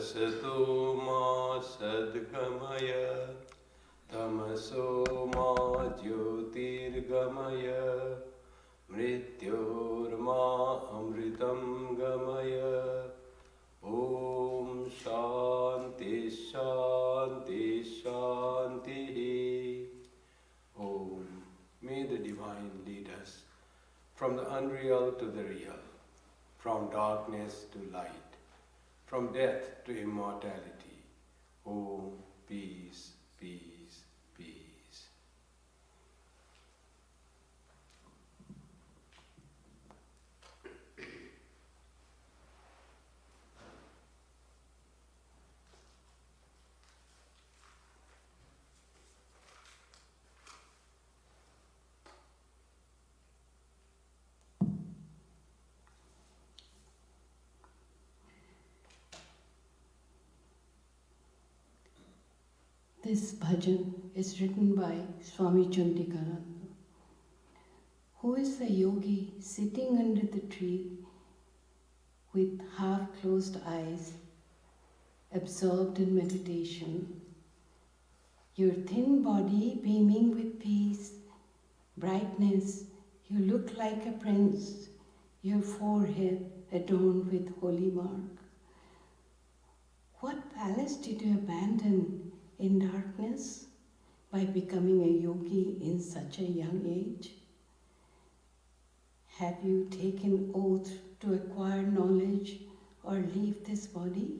Sato ma sadgamaya tamaso ma jyotirgamaya mrityorma amritam gamaya. Om Shanti Shanti Shanti. Om. May the Divine lead us from the unreal to the real, from darkness to light, from death to immortality. Om, peace, peace, peace. This bhajan is written by Swami Kripamayananda, who is a yogi sitting under the tree with half-closed eyes, absorbed in meditation, your thin body beaming with peace, brightness. You look like a prince, your forehead adorned with holy mark. What palace did you abandon in darkness by becoming a yogi in such a young age? Have you taken oath to acquire knowledge or leave this body?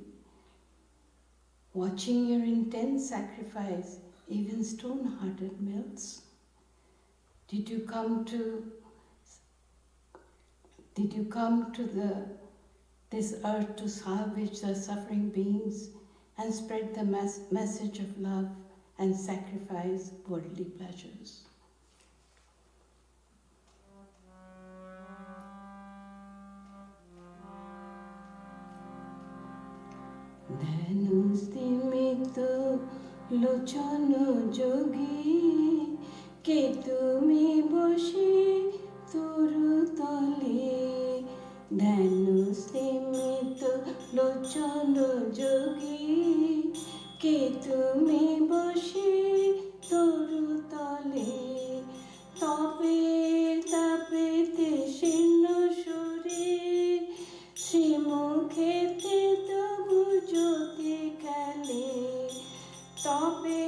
Watching your intense sacrifice, even stone-hearted melts. Did you come to this earth to salvage the suffering beings and spread the message of love and sacrifice worldly pleasures? Dhanustimito lochano jogi ke tumi boshi turu tole. Dhanustimito lochano jogi ke tumi boshi turu tole. Tape tapete shino shuri শ্রীমুখেতে তবু জ্যোতি কালে। তবে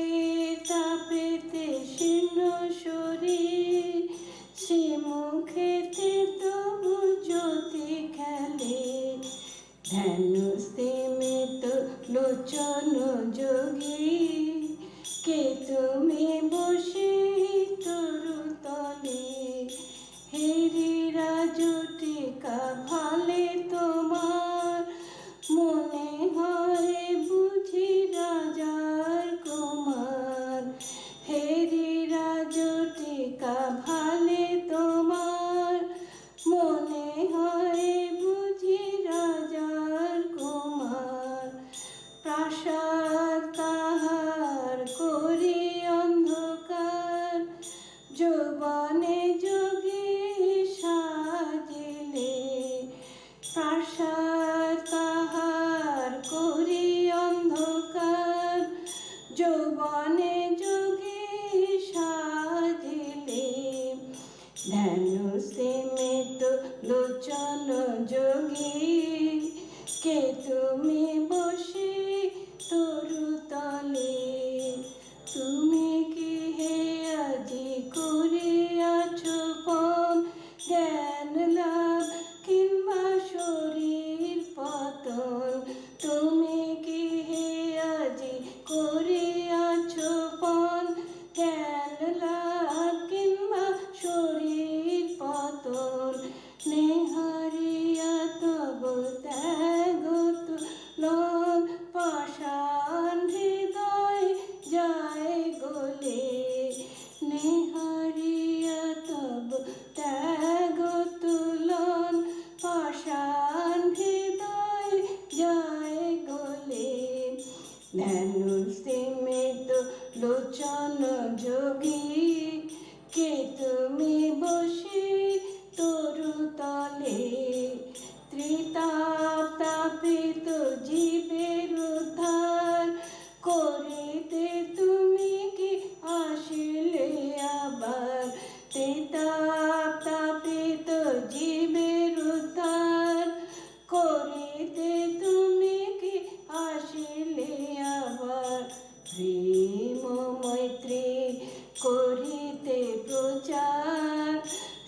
তাপেতে শীর্ণ শরীর শ্রীমুখেতে তবু জ্যোতি খেলে। ধ্যানস্তিমিত লোচন যোগী কে তুমি বসে তরু তলে। হেরিরা জটিকা ভালে তোমার মনে হয় বুঝি রাজার কুমার। হেরিরা জটিকা ভালে তোমার মনে হয় বুঝি রাজার কুমার। প্রাসাদ কাহার করি অন্ধকার যৌবনে যোগী সাজিলে। প্রাসাদ কাহার করি অন্ধকার যৌবনে যোগী সাজিলে। ধ্যানস্তিমিত লোচন যোগী কে তুমি বসে তরু তলে। তুমি কি হে আজি করিয়াছ পণ জ্ঞান লাভ কিংবা শরীর পতন? তুমি কি হে আজি করিয়াছ পণ জ্ঞান লাভ কিংবা শরীর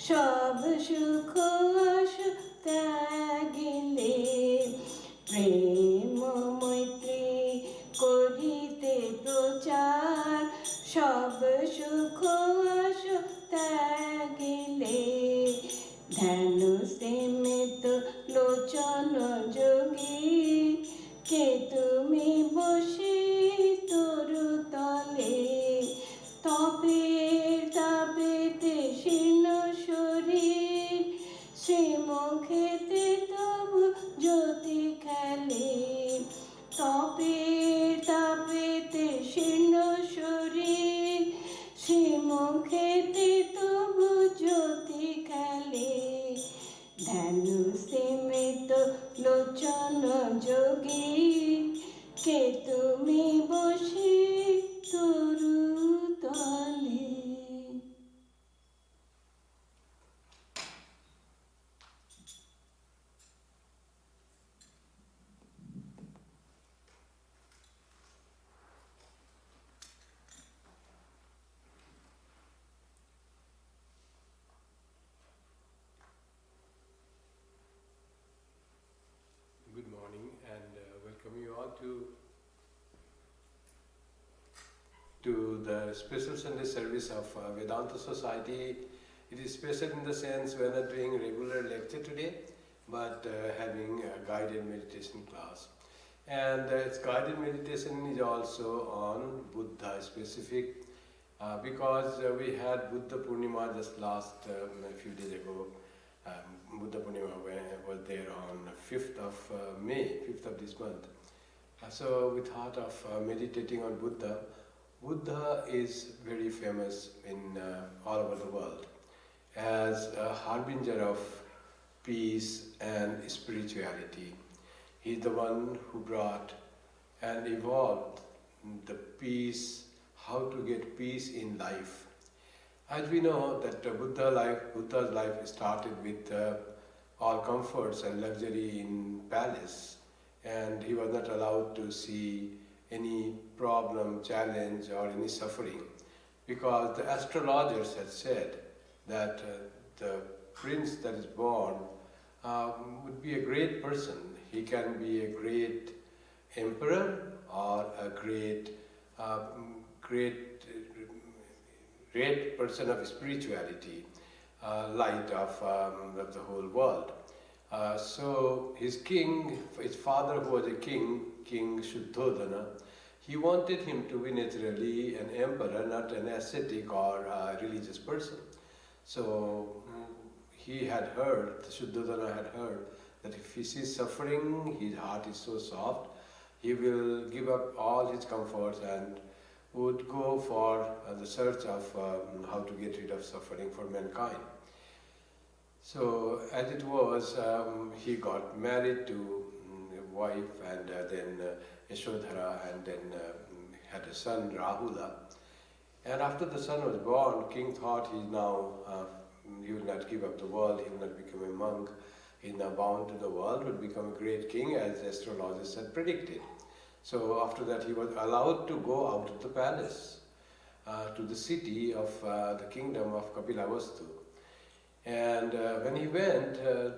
সব সুখ আশ ত্যাগিলে প্রেম মৈত্রী করিতে প্রচার সব সুখ আশ ত্যাগিলে ধ্যান স্তিমিত লোচন যোগী কে তুমি বসে তরুতলে তপের তাপেতে শীর্ণ শরীর সে মুখেতে তবু জ্যোতি খেলে তপের তাপেতে শীর্ণ শরীর সে মুখেতে তবু জ্যোতি খেলে ধ্যান স্তিমিত লোচন যোগী কে তুমি বসে তরুতলে। Good morning and welcome you all to the special Sunday service of Vedanta Society. It is special in the sense we are not doing regular lecture today, but having a guided meditation class. And its guided meditation is also on Buddha specific, because we had Buddha Purnima just last a few days ago. Buddha Purnima was there on 5th of May, 5th of this month. So we thought of meditating on Buddha. Buddha is very famous in all over the world as a harbinger of peace and spirituality. He is the one who brought and evolved the peace, how to get peace in life. As we know that Buddha's life started with all comforts and luxury in palace, and he was not allowed to see any problem, challenge or any suffering, because the astrologers had said that the prince that is born would be a great person. He can be a great emperor or a great person of spirituality, light of the whole world. So his king, his father who was a king, King Shuddhodana, he wanted him to be naturally an emperor, not an ascetic or a religious person. So he had heard, Shuddhodana had heard, that if he sees suffering, his heart is so soft, he will give up all his comforts and would go for the search of how to get rid of suffering for mankind. So as it was, he got married to a wife and then Yashodhara, and then had a son, Rahula. And after the son was born, king thought he will not give up the world, he will not become a monk, he is now bound to the world, would become a great king as astrologers had predicted. So after that he was allowed to go out of the palace to the city of the kingdom of Kapilavastu. And when he went,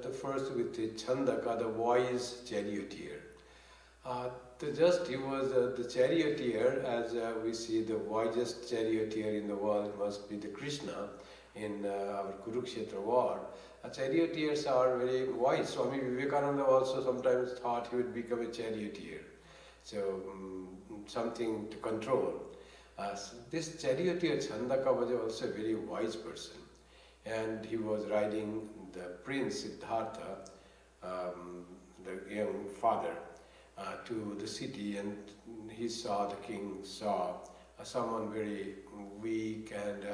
the first with the Chandaka, the wise charioteer. He was the charioteer, as we see the wisest charioteer in the world must be the Krishna in our Kurukshetra war. Charioteers are very wise. Swami Vivekananda also sometimes thought he would become a charioteer. So something to control. This charioteer Chandaka was also a very wise person. And he was riding the prince Siddhartha, the young father, to the city, and the king saw someone very weak and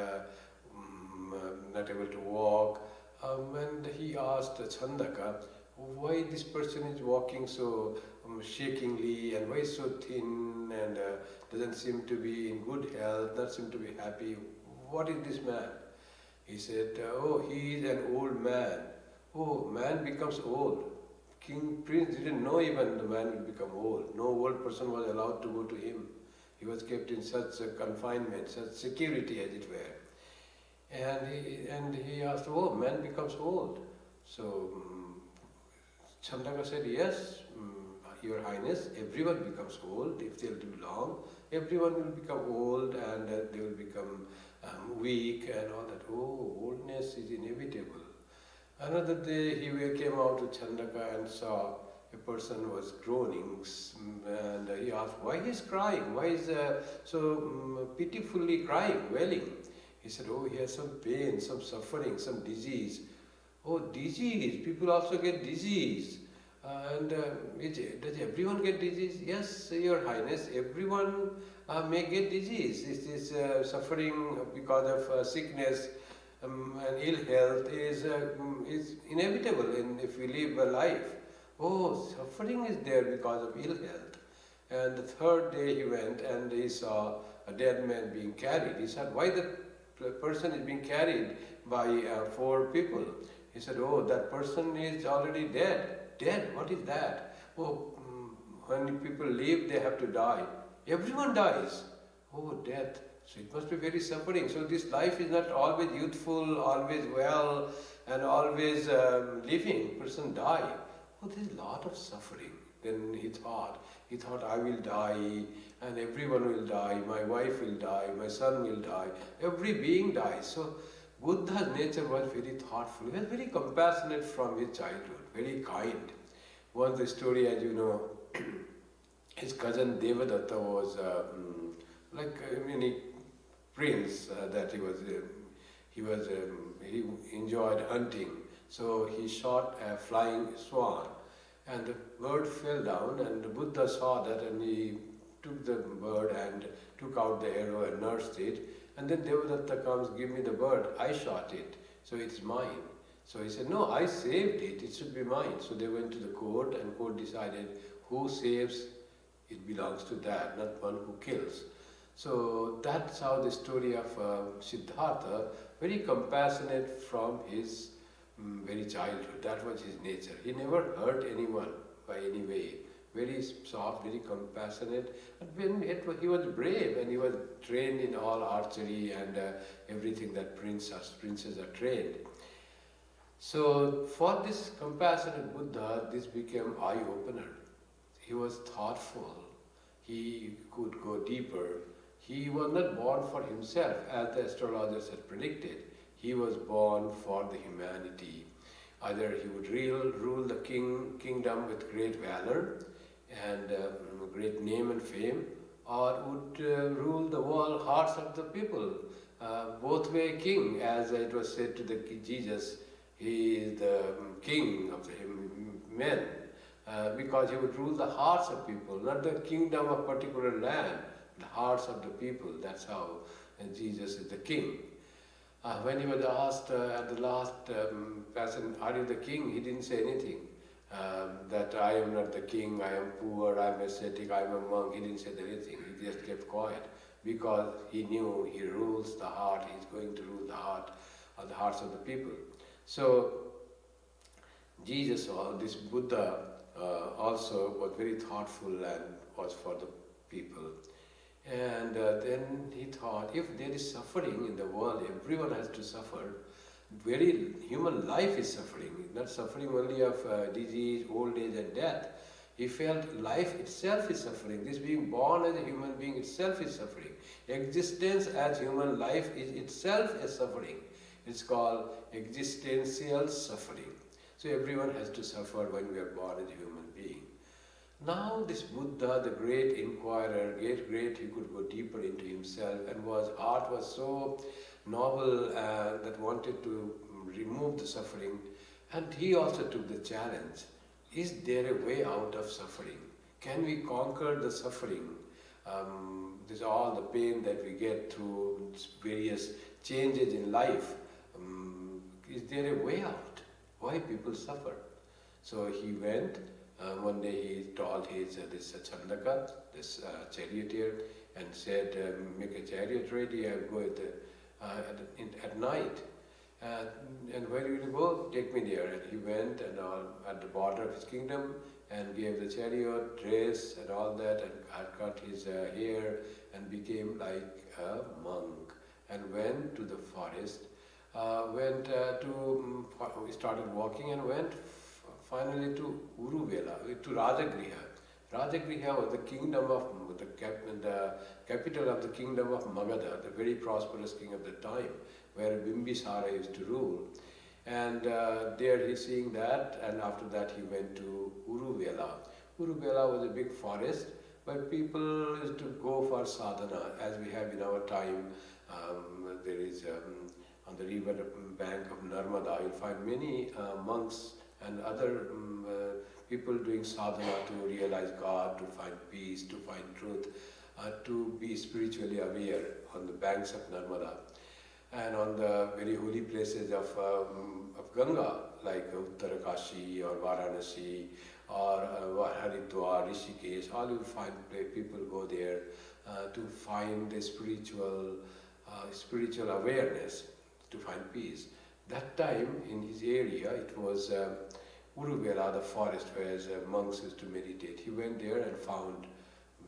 not able to walk, and he asked Chandaka, why this person is walking so shakingly, and why is so thin, and doesn't seem to be in good health, not seem to be happy, what is this man? He said, oh, he is an old man. Oh, man becomes old. Prince didn't know even the man will become old. No old person was allowed to go to him. He was kept in such confinement, such security as it were. And he asked, oh, man becomes old. So Chandaka said, yes, Your Highness, everyone becomes old if they'll do long. Everyone will become old and they will become weak and all that. Oh, oldness is inevitable. Another day he came out to Chandaka and saw a person was groaning, and he asked, why he is crying? Why is so pitifully crying, wailing? He said, oh, he has some pain, some suffering, some disease. Oh, disease, people also get disease. Does everyone get disease? Yes, Your Highness, everyone may get disease. This is suffering because of sickness and ill health is inevitable if we live a life. Oh, suffering is there because of ill health. And the third day he went and he saw a dead man being carried. He said, why the person is being carried by 4 people? He said, oh, that person is already dead. Dead? What is that? Oh, when people live, they have to die. Everyone dies. Oh, death. So it must be very suffering. So this life is not always youthful, always well, and always living. Person die. Oh, there is a lot of suffering. Then he thought, I will die, and everyone will die. My wife will die. My son will die. Every being dies. So Buddha's nature was very thoughtful. He was very compassionate from his childhood, very kind. Once the story, as you know, his cousin Devadatta was like any prince that he enjoyed hunting. So he shot a flying swan, and the bird fell down, and the Buddha saw that, and he took the bird and took out the arrow and nursed it. And then Devadatta comes, give me the bird, I shot it, so it's mine. So he said, no, I saved it, it should be mine. So they went to the court, and court decided who saves, it belongs to that, not one who kills. So that's how the story of Siddhartha, very compassionate from his very childhood. That was his nature. He never hurt anyone by any way. Very soft, very compassionate. And he was brave, and he was trained in all archery and everything that princes are trained. So for this compassionate Buddha, this became eye-opener. He was thoughtful. He could go deeper. He was not born for himself, as the astrologers had predicted. He was born for the humanity. Either he would rule the kingdom with great valor and great name and fame, or would rule the world, hearts of the people. Both way king, as it was said to Jesus, he is the king of the men, because he would rule the hearts of people, not the kingdom of particular land, the hearts of the people. That's how Jesus is the king. When he was asked at the last person, are you the king? He didn't say anything. That I am not the king, I am poor, I am ascetic, I am a monk. He didn't say anything. He just kept quiet because he knew he rules the heart. He is going to rule the hearts of the people. So Jesus, or this Buddha, also was very thoughtful and was for the people. And then he thought, if there is suffering in the world, everyone has to suffer. Very human life is suffering, not suffering only of disease, old age and death. He felt life itself is suffering. This being born as a human being itself is suffering. Existence as human life is itself a suffering. It's called existential suffering. So everyone has to suffer when we are born as a human being. Now this Buddha, the great inquirer, great, he could go deeper into himself, and heart was so noble that wanted to remove the suffering, and he also took the challenge. Is there a way out of suffering? Can we conquer the suffering? There's all the pain that we get through various changes in life. Is there a way out? Why people suffer? So he went. One day he told this Chandaka, this charioteer, and said, make a chariot ready, I'll go at night. And where will you go? Take me there. And he went and at the border of his kingdom and gave the chariot, dress and all that, and cut his hair and became like a monk and went to the forest. we started walking and went finally to Uruvela, to Rajagriha. Rajagriha was the kingdom of, the capital of the kingdom of Magadha, the very prosperous king of the time, where Bimbisara used to rule. And there he's seeing that, and after that he went to Uruvela. Uruvela was a big forest, but people used to go for sadhana, as we have in our time. There is on the river bank of Narmada, you'll find many monks and other people doing sadhana to realize God, to find peace, to find truth, to be spiritually aware on the banks of Narmada. And on the very holy places of Ganga, like Uttarakashi or Varanasi or Haridwar, Rishikesh, all you find people go there to find a spiritual awareness, to find peace. That time in his area, it was Uruvela, the forest where monks used to meditate. He went there and found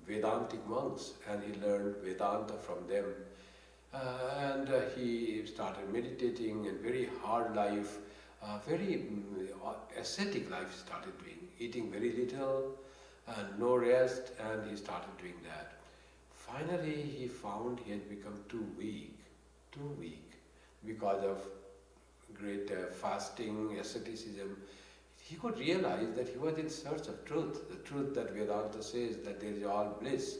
Vedantic monks, and he learned Vedanta from them. And he started meditating, and very hard life, very ascetic life he started doing, eating very little and no rest, and he started doing that. Finally, he found he had become too weak because of great fasting, asceticism. He could realize that he was in search of truth, the truth that Vedanta says that there is all bliss,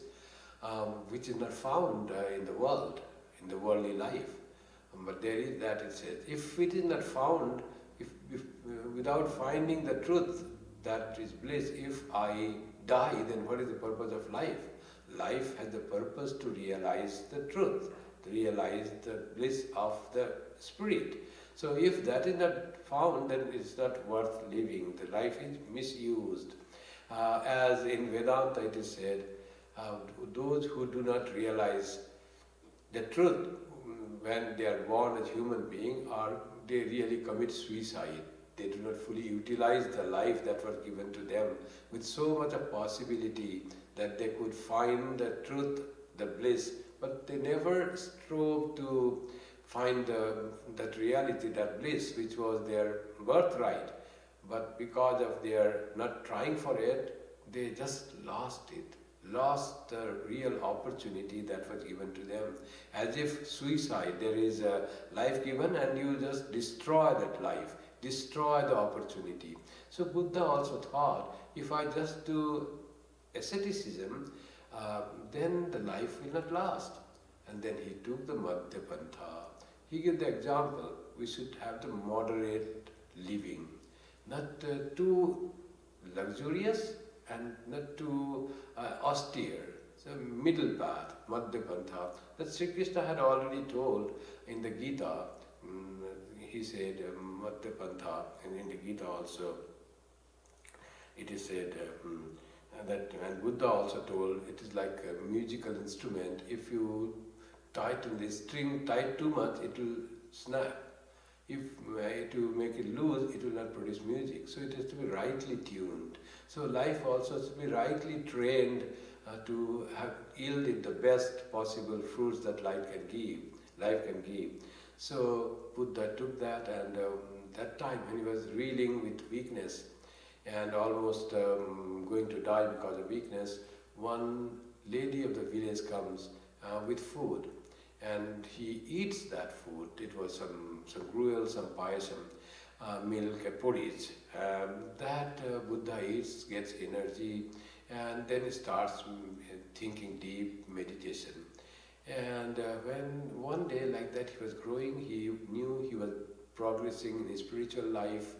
which is not found in the world, in the worldly life. But there is that, it says. If it is not found, if without finding the truth that is bliss, if I die, then what is the purpose of life? Life has the purpose to realize the truth, to realize the bliss of the spirit. So if that is not found, then it's not worth living. The life is misused. As in Vedanta it is said, those who do not realize the truth when they are born as human beings, they really commit suicide. They do not fully utilize the life that was given to them with so much of possibility that they could find the truth, the bliss, but they never strove to find that reality, that bliss, which was their birthright. But because of their not trying for it, they just lost it, lost the real opportunity that was given to them. As if suicide, there is a life given and you just destroy that life, destroy the opportunity. So Buddha also thought, if I just do asceticism, then the life will not last. And then he took the Madhya Pantha. He gave the example, we should have the moderate living, not too luxurious and not too austere. So middle path, Madhya Pantha, that Sri Krishna had already told in the Gita. He said Madhya Pantha, and in the Gita also it is said that, and Buddha also told, it is like a musical instrument. If you tighten the string tight too much, it will snap. If to make it loose, it will not produce music. So it has to be rightly tuned. So life also has to be rightly trained to have yielded the best possible fruits that life can give. So Buddha took that, and that time when he was reeling with weakness and almost going to die because of weakness, one lady of the village comes with food, and he eats that food. It was some gruel, some payasam, milk, porridge. That Buddha eats, gets energy, and then he starts thinking deep meditation. And when one day like that he was growing, he knew he was progressing in his spiritual life.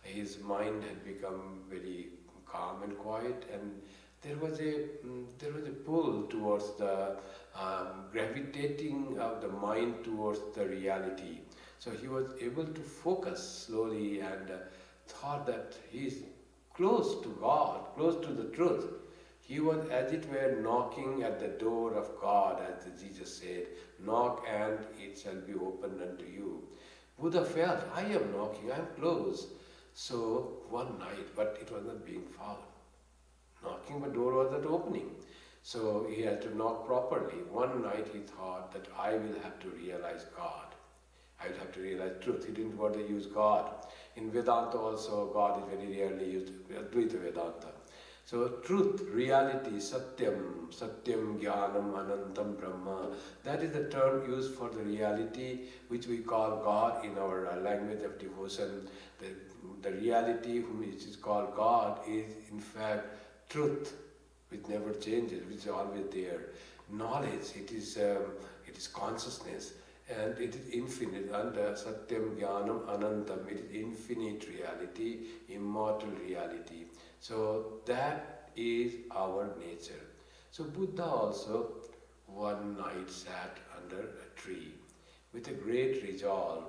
His mind had become very calm and quiet, and there was a pull towards the gravitating of the mind towards the reality. So he was able to focus slowly and thought that he is close to God, close to the truth. He was, as it were, knocking at the door of God, as Jesus said, knock and it shall be opened unto you. Buddha felt, I am knocking, I am close. So one night, but it was not being found. Knocking, but door was not opening. So he had to knock properly. One night he thought that I will have to realize God. I would have to realize truth. He didn't want to use God. In Vedanta also, God is very rarely used, Advaita Vedanta. So truth, reality, satyam, satyam, jnanam, anantam, brahma, that is the term used for the reality which we call God in our language of devotion. The reality which is called God is in fact truth, which never changes, which is always there. Knowledge, it is consciousness, and it is infinite. Under satyam, jnanam, anantam, it is infinite reality, immortal reality. So that is our nature. So Buddha also one night sat under a tree with a great resolve.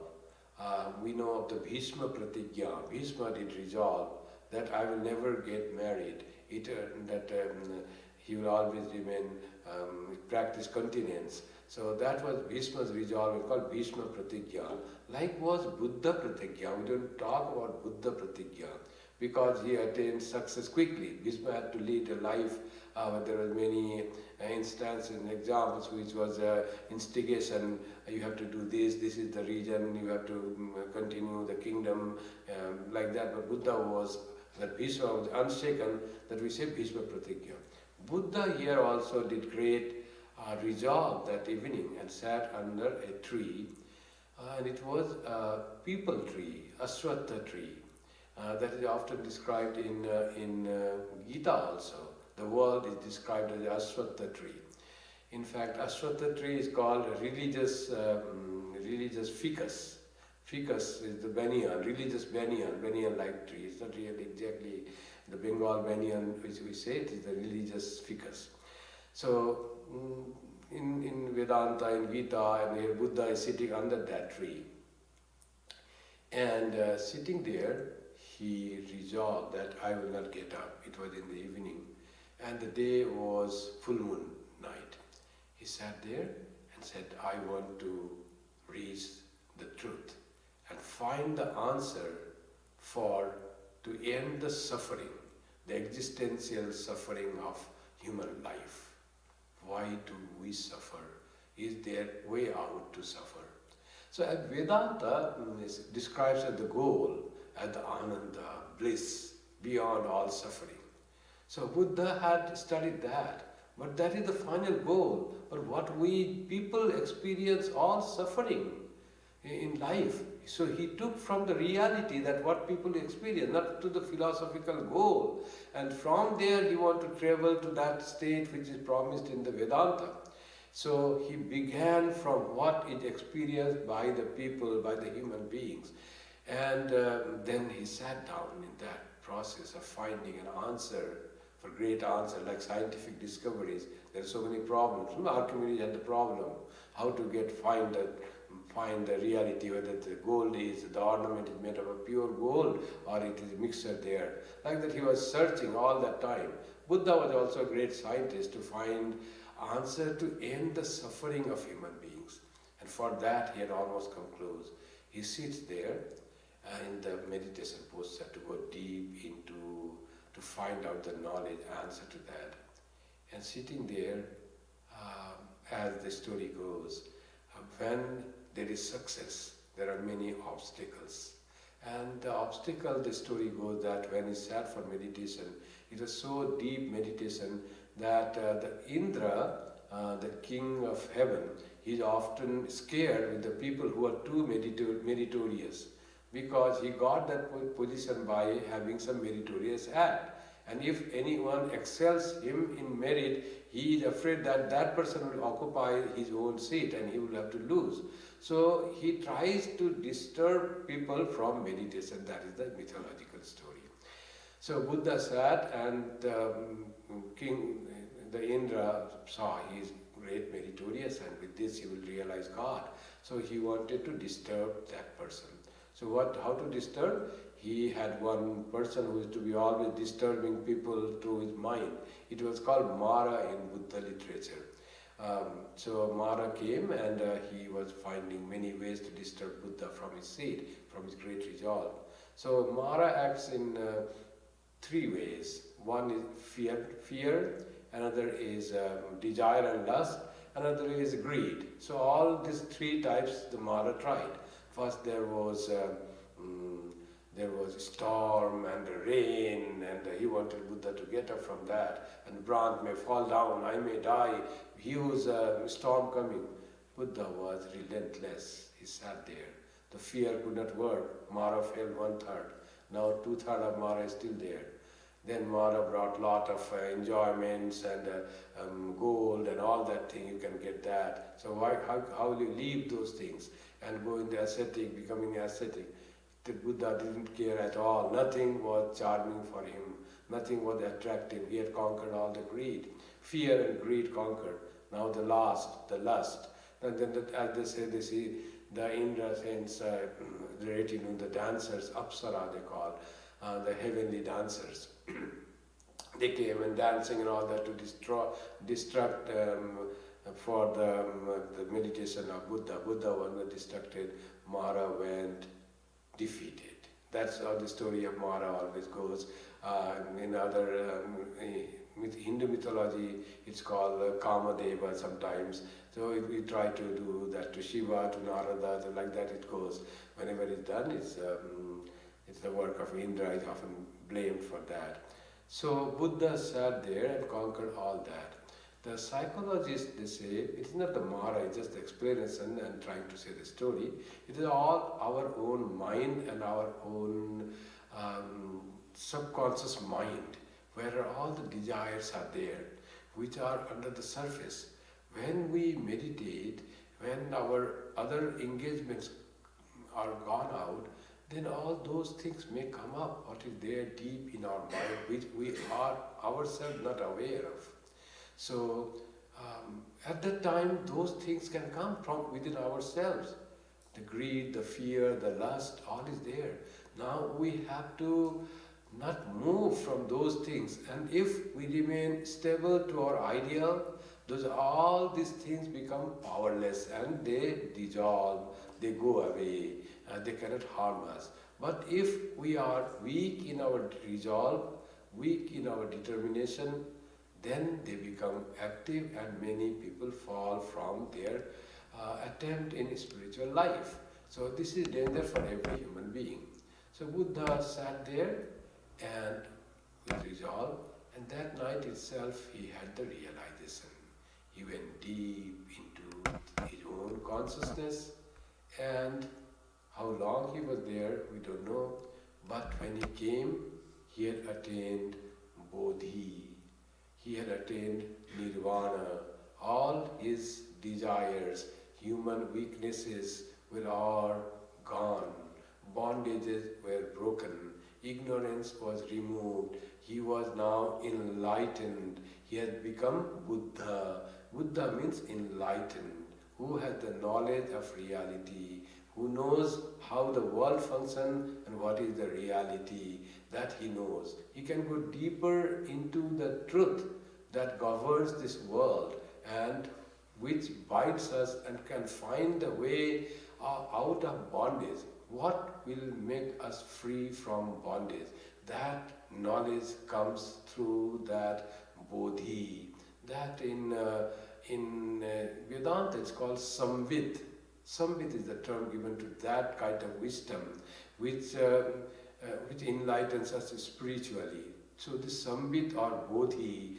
We know of the Bhishma Pratigya. Bhishma did resolve that I will never get married. He will always remain, practice continence. So that was Bhishma's resolve. It's called Bhishma Pratigya. Like was Buddha Pratigya. We don't talk about Buddha Pratigya because he attained success quickly. Bhishma had to lead a life. There were many instances and examples which was instigation. You have to do this. This is the region. You have to continue the kingdom like that. But Bhishma was unshaken. That we say Bhishma Pratigya. Buddha here also did great resolve that evening and sat under a tree, and it was a people tree, Ashwatha tree. That is often described in Gita also. The world is described as the Ashwatha tree. In fact, Ashwatha tree is called a religious ficus. Ficus is the banyan, religious banyan-like tree. It's not really exactly the Bengal banyan which we say, it is the religious ficus. So in Vedanta, in Gita, and here Buddha is sitting under that tree. And sitting there, he resolved that I will not get up. It was in the evening. And the day was full moon night. He sat there and said, I want to reach the truth and find the answer to end the suffering, the existential suffering of human life. Why do we suffer? Is there way out to suffer? So Vedanta describes as the goal, as the ananda, bliss, beyond all suffering. So Buddha had studied that, but that is the final goal. But what we people experience all suffering in life. So he took from the reality that what people experience, not to the philosophical goal. And from there he wanted to travel to that state which is promised in the Vedanta. So he began from what is experienced by the people, by the human beings. And then he sat down in that process of finding an answer, for great answer, like scientific discoveries. There are so many problems. Archimedes had the problem, how to find the reality, whether the gold is, the ornament is made of a pure gold or it is a mixture there. Like that he was searching all that time. Buddha was also a great scientist to find answer to end the suffering of human beings. And for that he had almost come close. He sits there in the meditation posture to go deep into, to find out the knowledge, answer to that. And sitting there, as the story goes, when there is success, there are many obstacles. And the obstacle, the story goes that when he sat for meditation, it was so deep meditation that the Indra, the king of heaven, he is often scared with the people who are too meritorious, because he got that position by having some meritorious act. And if anyone excels him in merit, he is afraid that that person will occupy his own seat and he will have to lose. So he tries to disturb people from meditation. That is the mythological story. So Buddha sat, and the Indra saw he is great meritorious, and with this he will realize God. So he wanted to disturb that person. So how to disturb? He had one person who used to be always disturbing people through his mind. It was called Mara in Buddha literature. So Mara came, and he was finding many ways to disturb Buddha from his seat, from his great resolve. So Mara acts in three ways. One is fear, another is desire and lust, another is greed. So all these three types the Mara tried. First there was a storm and a rain, and he wanted Buddha to get up from that. And branch may fall down, I may die. Huge storm coming. Buddha was relentless. He sat there. The fear could not work. Mara fell 1/3. Now 2/3 of Mara is still there. Then Mara brought lot of enjoyments and gold and all that thing. You can get that. So how will you leave those things and go in the ascetic, becoming ascetic? The Buddha didn't care at all. Nothing was charming for him. Nothing was attractive. He had conquered all the greed. Fear and greed conquered. Now the lust. And then as they see the Indra saints, the retinue, the dancers, Apsara they call, the heavenly dancers. They came and dancing and all that to distract for the meditation of Buddha. Buddha was not distracted. Mara went defeated. That's how the story of Mara always goes. In other Hindu mythology, it's called Kamadeva sometimes. So we try to do that to Shiva, to Narada, so like that it goes. Whenever it's done, it's the work of Indra. Is often blamed for that. So Buddha sat there and conquered all that. The psychologists, they say, it's not the Mara, it's just the explanation and trying to say the story. It is all our own mind and our own subconscious mind, where all the desires are there, which are under the surface. When we meditate, when our other engagements are gone out, then all those things may come up, what is there deep in our mind, which we are ourselves not aware of. So, at that time, those things can come from within ourselves. The greed, the fear, the lust, all is there. Now we have to not move from those things. And if we remain stable to our ideal, all these things become powerless and they dissolve, they go away, they cannot harm us. But if we are weak in our resolve, weak in our determination, then they become active and many people fall from their attempt in spiritual life. So this is danger for every human being. So Buddha sat there and with resolve, and that night itself he had the realization. He went deep into his own consciousness, and how long he was there, we don't know. But when he came, he had attained Bodhi. He had attained Nirvana. All his desires, human weaknesses were all gone. Bondages were broken. Ignorance was removed. He was now enlightened. He had become Buddha. Buddha means enlightened, who has the knowledge of reality, who knows how the world functions and what is the reality, that he knows. He can go deeper into the truth that governs this world and which binds us and can find the way out of bondage. What will make us free from bondage? That knowledge comes through that Bodhi. That in Vedanta it's called Samvit. Samvit is the term given to that kind of wisdom which enlightens us spiritually. So this Samvit or Bodhi,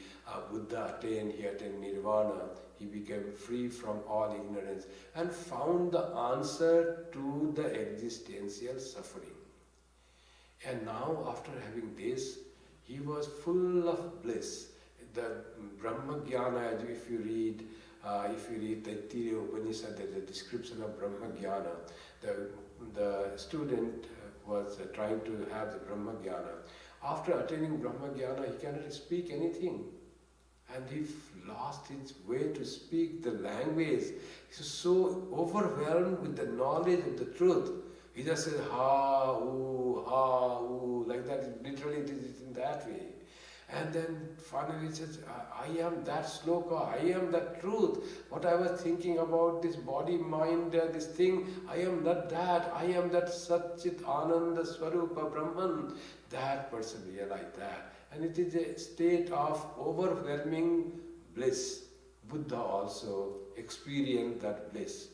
Buddha attained, he attained Nirvana. He became free from all ignorance and found the answer to the existential suffering. And now after having this, he was full of bliss. The Brahma Jnana, if you read the Taittiriya Upanishad, there's a description of Brahma Jnana. The student was trying to have the Brahma Jnana. After attaining Brahma Jnana, he cannot speak anything. And he lost his way to speak the language. He was so overwhelmed with the knowledge of the truth. He just said, ha, ooh, like that. Literally it is in that way. And then finally he says, I am that sloka, I am that truth. What I was thinking about this body, mind, this thing, I am not that. I am that Satchit Ananda Swarupa Brahman. That person realized that. And it is a state of overwhelming bliss. Buddha also experienced that bliss.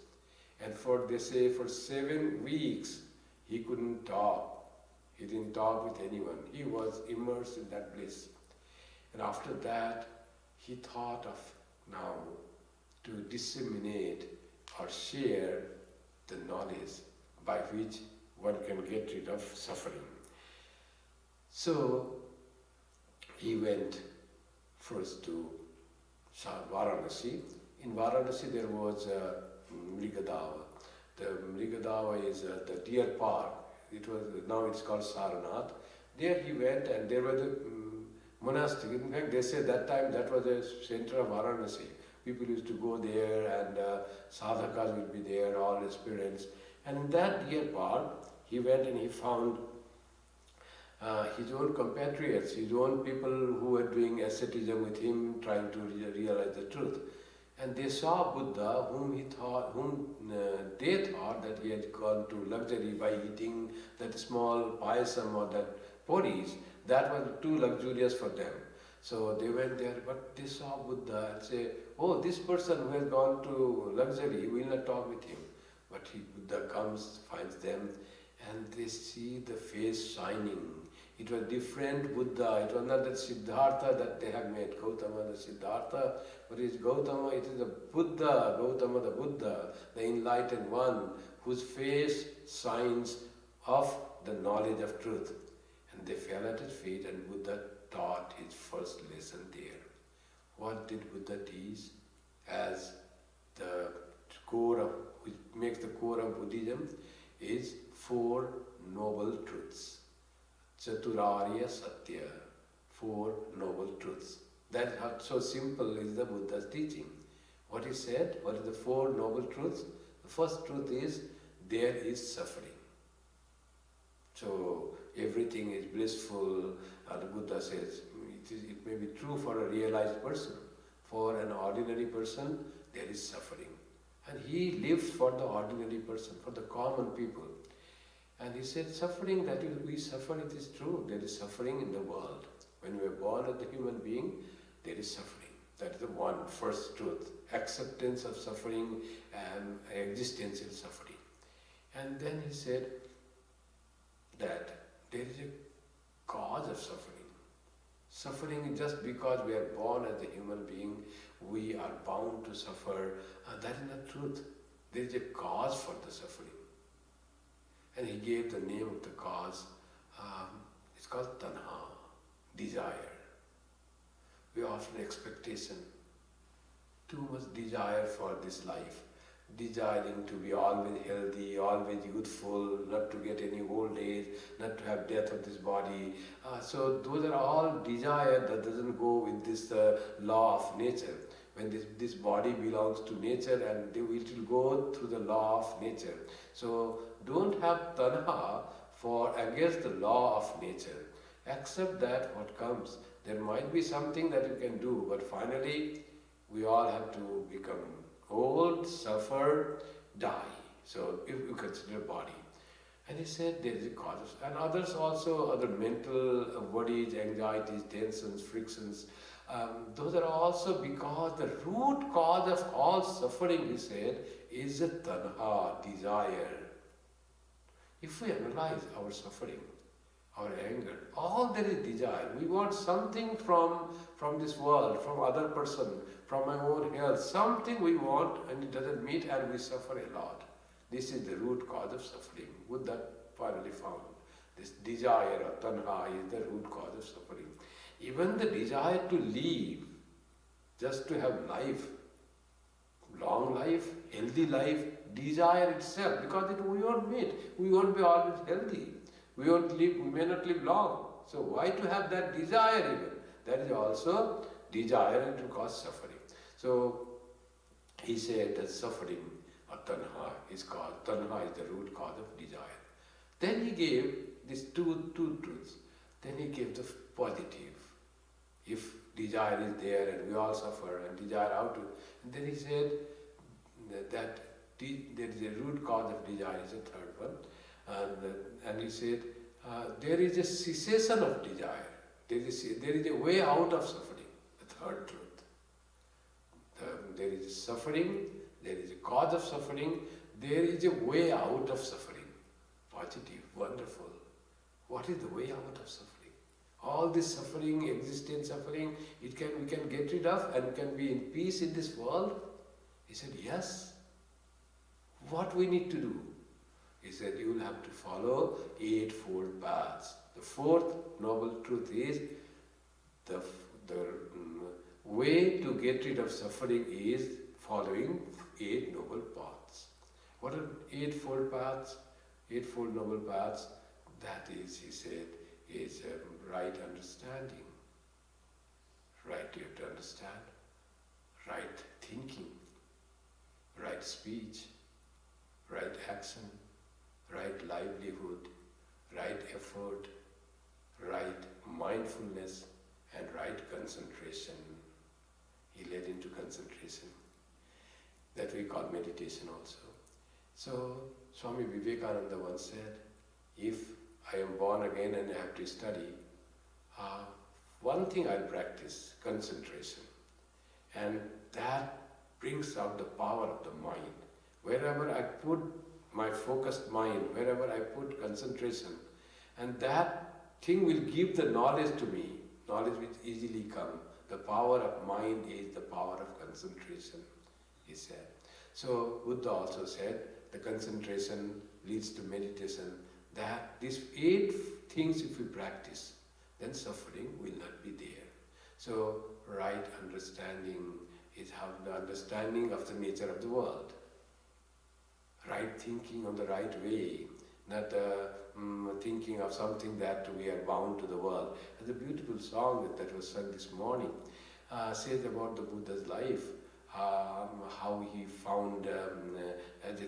And they say, for 7 weeks, he couldn't talk. He didn't talk with anyone. He was immersed in that bliss. And after that, he thought of now to disseminate or share the knowledge by which one can get rid of suffering. So he went first to Varanasi. In Varanasi there was Mrigadava. The Mrigadava is the deer park. Now it's called Saranath. There he went, and there was the monastery. In fact, they say that time that was the center of Varanasi. People used to go there, and sadhakas would be there, all aspirants. And in that deer park, he went and he found his own compatriots, his own people who were doing asceticism with him, trying to realize the truth. And they saw Buddha, whom they thought that he had gone to luxury by eating that small payasam or that porridge. That was too luxurious for them. So they went there, but they saw Buddha and say, oh, this person who has gone to luxury, we will not talk with him. But Buddha comes, finds them, and they see the face shining. It was different Buddha. It was not that Siddhartha that they have made, Gautama the Siddhartha, but it is Gautama, it is the Buddha, Gautama the Buddha, the enlightened one, whose face shines of the knowledge of truth. And they fell at his feet, and Buddha taught his first lesson there. What did Buddha teach as the core of, which makes the core of Buddhism, is 4 noble truths. Chaturarya Satya, 4 noble truths. That's how so simple is the Buddha's teaching. What he said, what are the 4 noble truths? The first truth is, there is suffering. So everything is blissful. The Buddha says, it may be true for a realized person. For an ordinary person, there is suffering. And he lives for the ordinary person, for the common people. And he said, suffering that we suffer, it is true. There is suffering in the world. When we are born as a human being, there is suffering. That is the first truth. Acceptance of suffering and existential suffering. And then he said that there is a cause of suffering. Suffering, just because we are born as a human being, we are bound to suffer. That is not truth. There is a cause for the suffering. And he gave the name of the cause. It's called tanha, desire. We often expectation, too much desire for this life. Desiring to be always healthy, always youthful, not to get any old age, not to have death of this body. So those are all desire that doesn't go with this law of nature. When this body belongs to nature, and it will go through the law of nature. So don't have tanha for against the law of nature. Accept that what comes. There might be something that you can do, but finally we all have to become old, suffer, die. So if you consider body. And he said there is a cause. And others also, other mental worries, anxieties, tensions, frictions. Those are also because the root cause of all suffering, he said, is a tanha, desire. If we analyze our suffering, our anger, all there is desire. We want something from this world, from other person, from my own health. Something we want and it doesn't meet, and we suffer a lot. This is the root cause of suffering. Buddha finally found this desire or tanha is the root cause of suffering. Even the desire to live, just to have life, long life, healthy life, desire itself, because we won't meet, we won't be always healthy, we may not live long. So why to have that desire even? That is also desire, and to cause suffering. So he said that suffering or tanha is called, tanha is the root cause of desire. Then he gave these two truths. Then he gave the positive. If desire is there and we all suffer and desire out to, and then he said that there is a root cause of desire is the third one. And he said there is a cessation of desire. There is a way out of suffering, the third truth. There is suffering, there is a cause of suffering, there is a way out of suffering. Positive, wonderful. What is the way out of suffering? All this suffering, existence suffering, we can get rid of and can be in peace in this world? He said, yes. What we need to do? He said, you will have to follow eightfold paths. The fourth noble truth is the way to get rid of suffering is following eight noble paths. What are eightfold paths? Eightfold noble paths, that is, he said, is right understanding. Right, you have to understand. Right thinking. Right speech. Right action. Right livelihood. Right effort. Right mindfulness. And right concentration. He led into concentration. That we call meditation also. So, Swami Vivekananda once said, if I am born again and I have to study, one thing I'll practice, concentration. And that brings out the power of the mind. Wherever I put my focused mind, wherever I put concentration, and that thing will give the knowledge to me, knowledge which easily come. The power of mind is the power of concentration, he said. So Buddha also said, the concentration leads to meditation, that these 8 things if we practice, then suffering will not be there. So right understanding is how the understanding of the nature of the world. Right thinking on the right way, not thinking of something that we are bound to the world. And the beautiful song that was sung this morning says about the Buddha's life, how he found as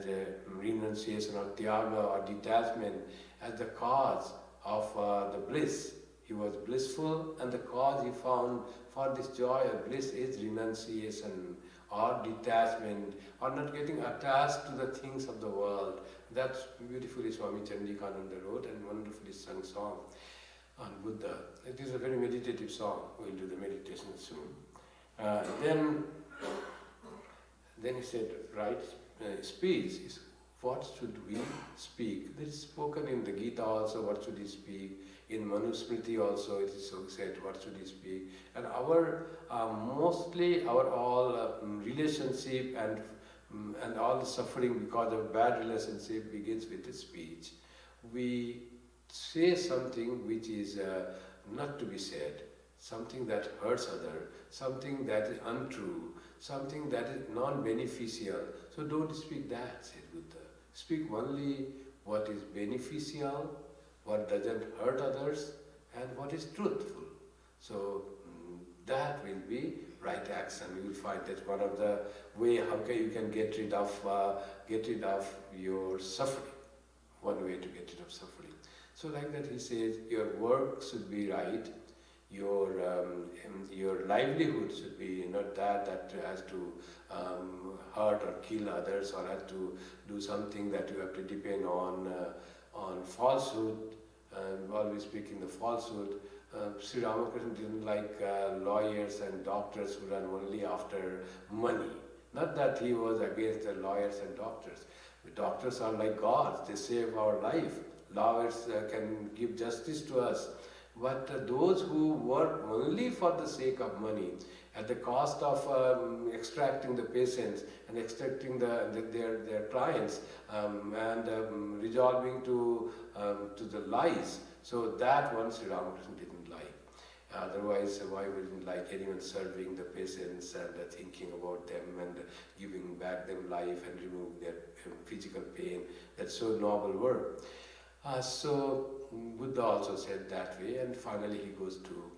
a renunciation or tyaga or detachment as the cause of the bliss. He was blissful, and the cause he found for this joy or bliss is renunciation or detachment or not getting attached to the things of the world. That's beautifully Swami Chandikananda wrote and wonderfully sung song on Buddha. It is a very meditative song. We'll do the meditation soon. Then he said, right speech is what should we speak? This is spoken in the Gita also, what should he speak? In Manusmriti also it is so said, what should he speak? And our mostly our all relationship and all the suffering because of bad relationship begins with the speech. We say something which is not to be said, something that hurts other, something that is untrue, something that is non-beneficial. So don't speak that, said Buddha. Speak only what is beneficial, what doesn't hurt others, and what is truthful. So that will be right action. You will find that's one of the way how you can get rid of your suffering. One way to get rid of suffering. So like that he says, your work should be right. Your livelihood should be not that has to hurt or kill others or has to do something that you have to depend on falsehood, always speaking the falsehood. Sri Ramakrishna didn't like lawyers and doctors who run only after money. Not that he was against the lawyers and doctors. The doctors are like gods, they save our life. Lawyers can give justice to us. But those who work only for the sake of money, at the cost of extracting the patients and extracting their clients and resolving to the lies, so that one Sri Ramakrishna didn't like. Otherwise, why wouldn't like anyone serving the patients and thinking about them and giving back them life and remove their physical pain? That's so noble work. So Buddha also said that way, and finally he goes to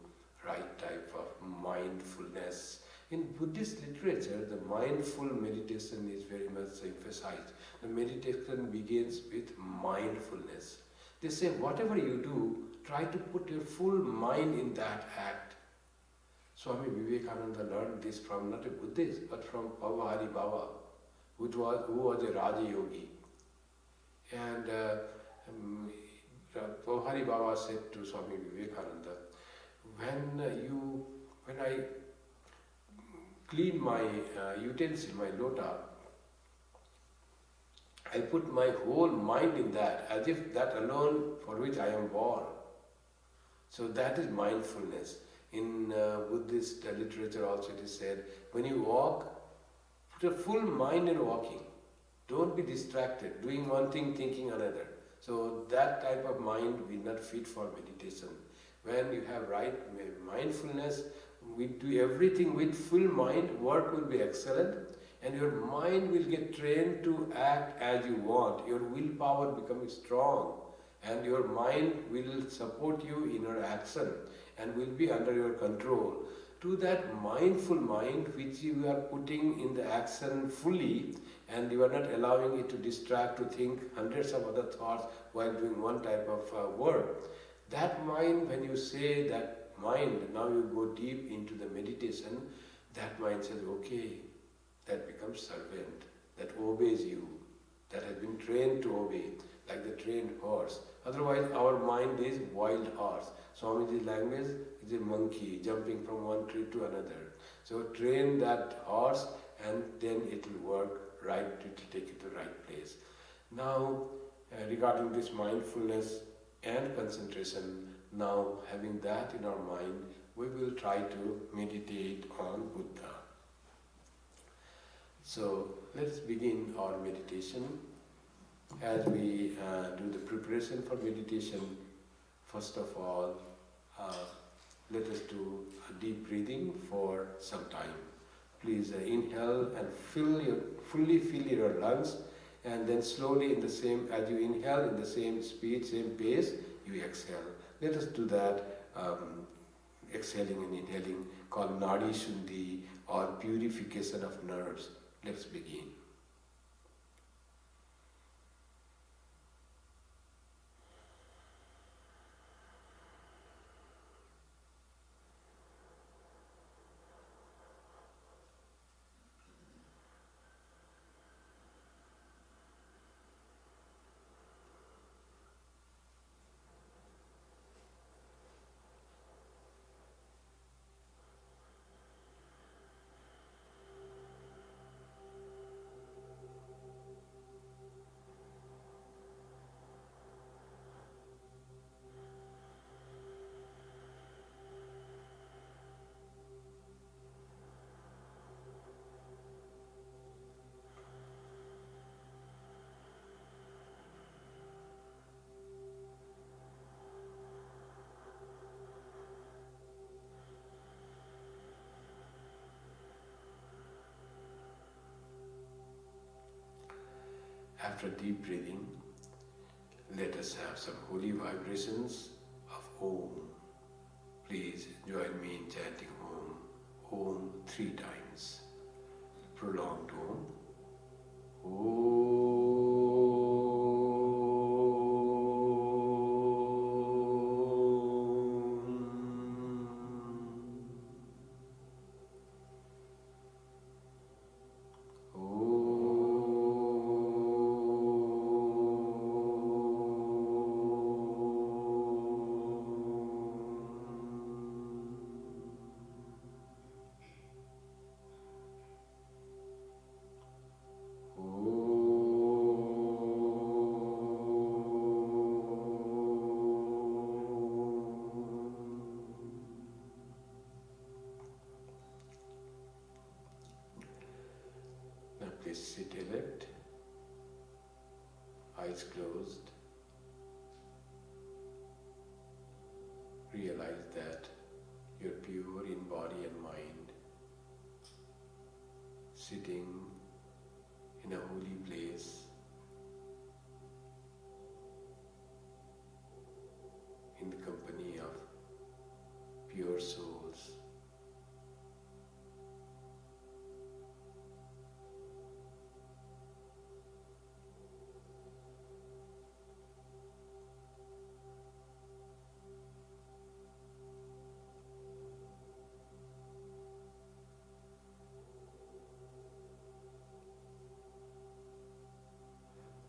right type of mindfulness. In Buddhist literature, the mindful meditation is very much emphasized. The meditation begins with mindfulness. They say whatever you do, try to put your full mind in that act. Swami Vivekananda learned this from not a Buddhist, but from Pavahari Baba, who was a Raja Yogi. And Pavahari Baba said to Swami Vivekananda, when I clean my utensil, my lota, I put my whole mind in that, as if that alone for which I am born. So that is mindfulness. In Buddhist literature also it is said, when you walk, put a full mind in walking. Don't be distracted, doing one thing, thinking another. So that type of mind will not fit for meditation. When you have right mindfulness, we do everything with full mind, work will be excellent, and your mind will get trained to act as you want. Your willpower becomes strong, and your mind will support you in your action and will be under your control. To that mindful mind which you are putting in the action fully, and you are not allowing it to distract, to think hundreds of other thoughts while doing one type of work. That mind, when you say that mind, now you go deep into the meditation, that mind says, okay, that becomes servant, that obeys you, that has been trained to obey, like the trained horse. Otherwise, our mind is wild horse. Swamiji's language is a monkey jumping from one tree to another. So train that horse and then it will work right, it will take you to the right place. Now, regarding this mindfulness and concentration, now having that in our mind, we will try to meditate on Buddha. So let's begin our meditation. As we do the preparation for meditation, first of all, let us do a deep breathing for some time. Please inhale and fully fill your lungs, and then slowly in the same, as you inhale in the same speed, same pace, you exhale. Let us do that, exhaling and inhaling, called Nadi Shuddhi or purification of nerves. Let's begin. After deep breathing, let us have some holy vibrations of Om. Please join me in chanting Om. Om 3 times. Prolonged Om. Om. Please sit erect, eyes closed. Realize that you're pure in body and mind, sitting in a holy place, in the company of pure souls.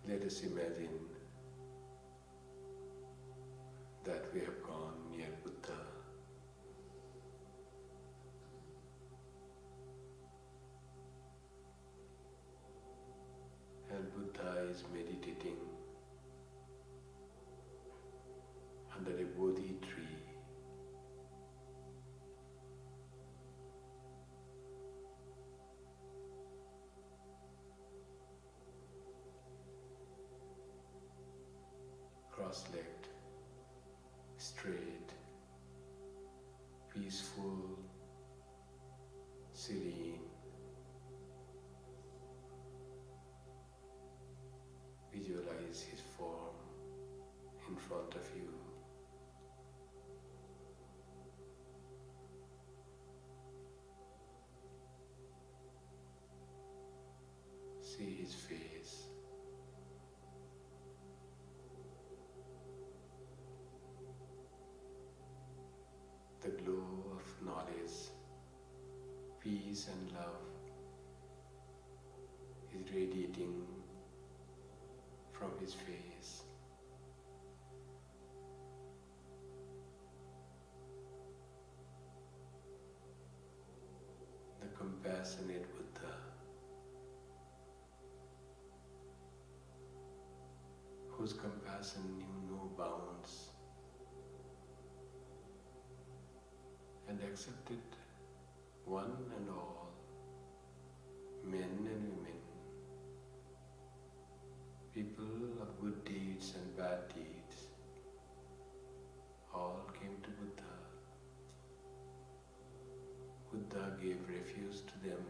Let us imagine that we have gone near Buddha. And Buddha is under a Bodhi tree. Cross-legged, straight, peaceful, serene. Visualize his form in front of you. See his face. The glow of knowledge, peace and love is radiating from his face. The compassionate Buddha, whose compassion knew no bounds and accepted one and all, men and women, people of good deeds and bad deeds, all came to Buddha. Buddha gave refuge to them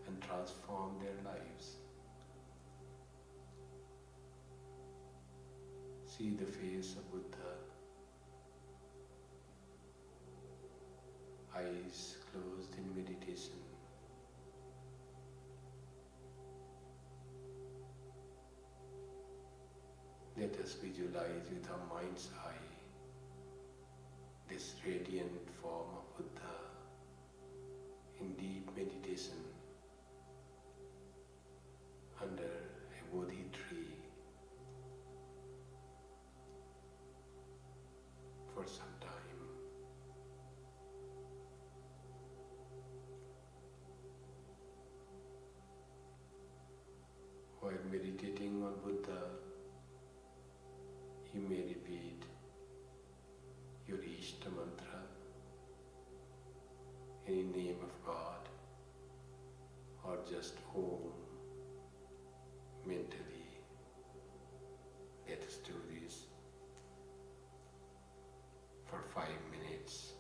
and transformed their lives. See the face of Buddha, eyes closed in meditation. Let us visualize with our mind's eye this radiant form of Buddha in deep meditation under a Bodhi tree for some time. While meditating on Buddha, you may repeat your Ishta mantra, any name of God, or just Om mentally. Let us do this for 5 minutes.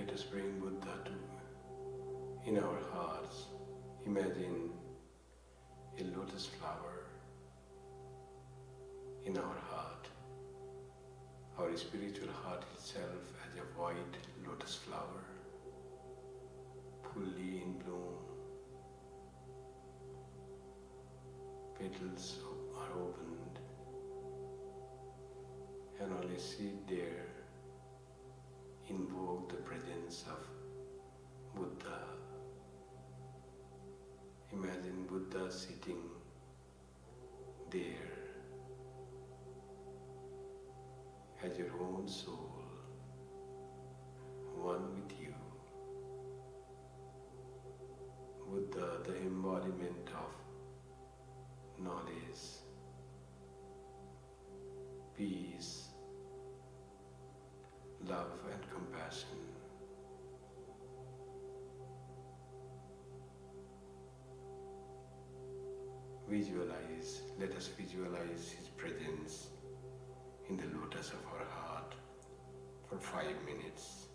let us bring Buddha to in our hearts. Imagine a lotus flower in our heart, our spiritual heart itself as a white lotus flower, fully in bloom. Petals are opened and only sit there, invoke the presence of Buddha. Imagine Buddha sitting there as your own soul, one with you. Buddha, the embodiment of knowledge, peace, love and compassion. Visualize, let us visualize His presence in the lotus of our heart for 5 minutes.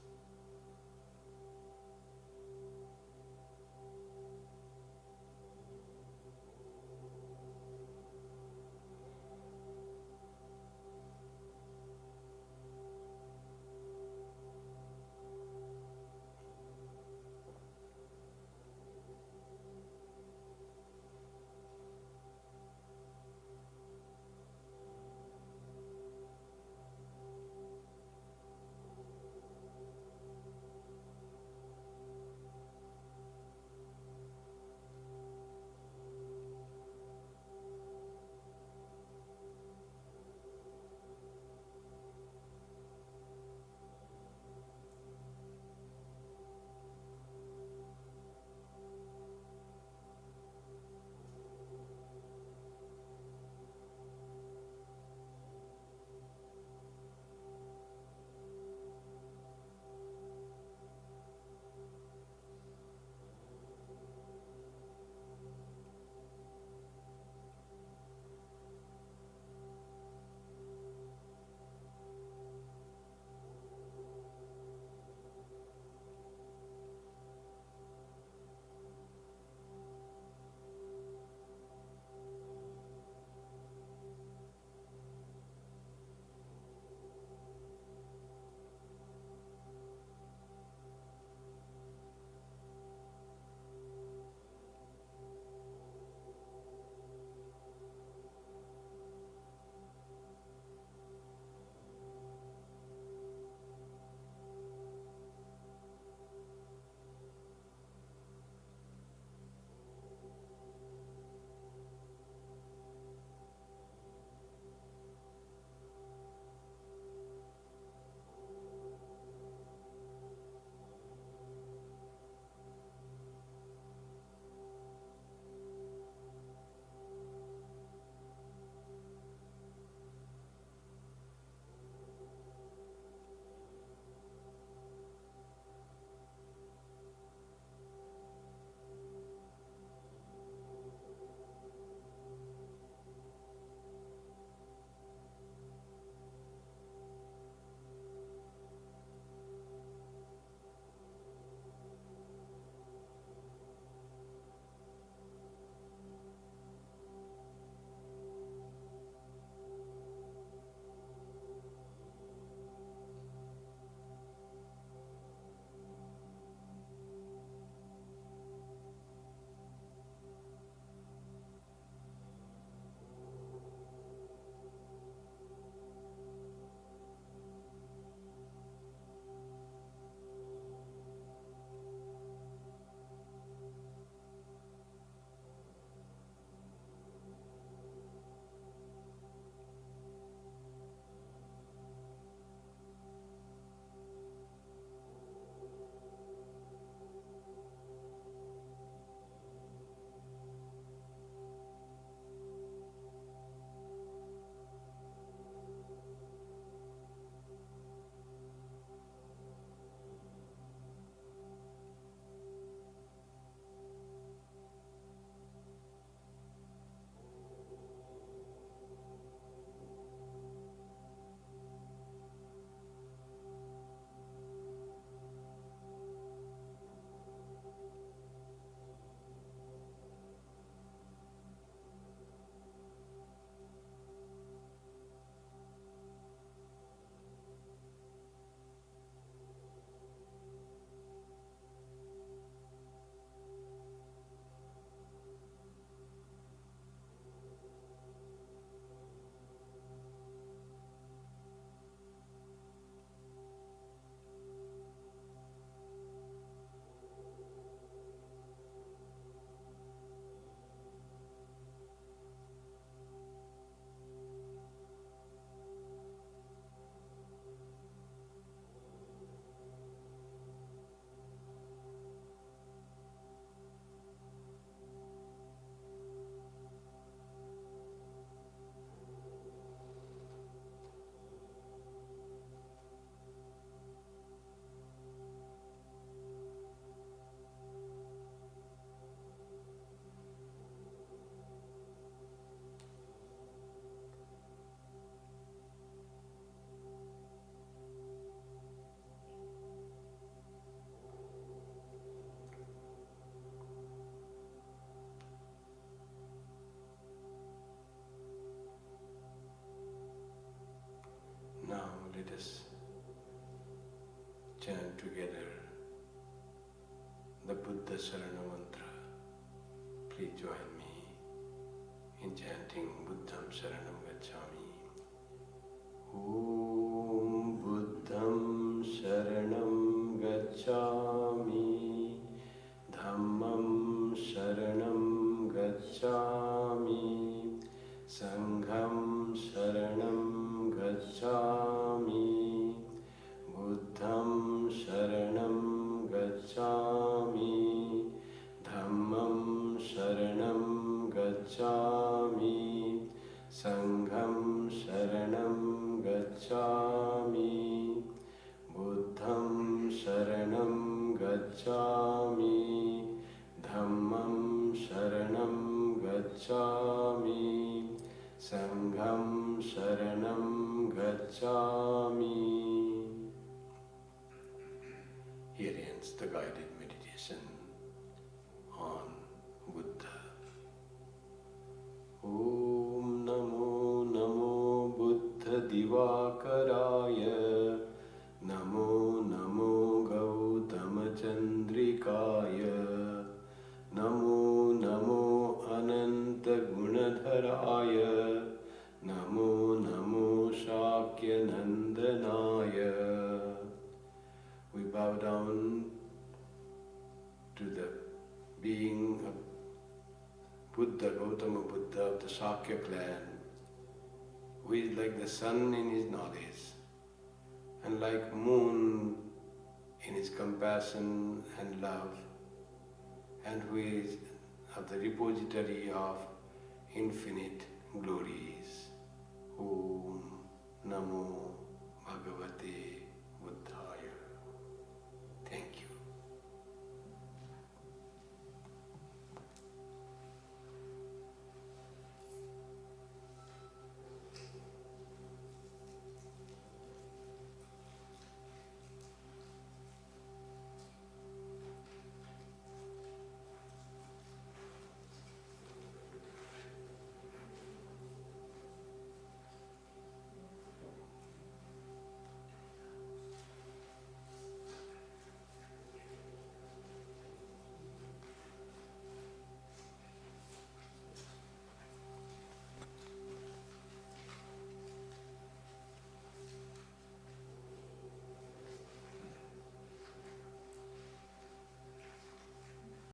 let us chant together the Buddha Sarana Mantra. Please join me in chanting Buddham Saranam Gacchami. Om Buddham Saranam Gacchami, Dhammam Saranam Gacchami, Sangham Saranam Gacchami, Buddham Saranam Gacchami, Dhammam Saranam Gacchami, Sangham Saranam Gacchami, Buddham Saranam Gacchami, Dhammam Saranam Gacchami, Sangham Saranam Gacchami. Here ends the guided meditation on Buddha. Om Namo Namo Buddha Divakaraya, Namo Namo Gautama Chandrikaya, Namo Namo Ananta Gunadharaya, Namo Namo Shakya Nandanaya. We bow down to the being of Buddha, Gautama Buddha of the Shakya clan, who is like the sun in his knowledge and like moon in his compassion and love, and who is of the repository of infinite glories. Om Namo Bhagavate Buddha.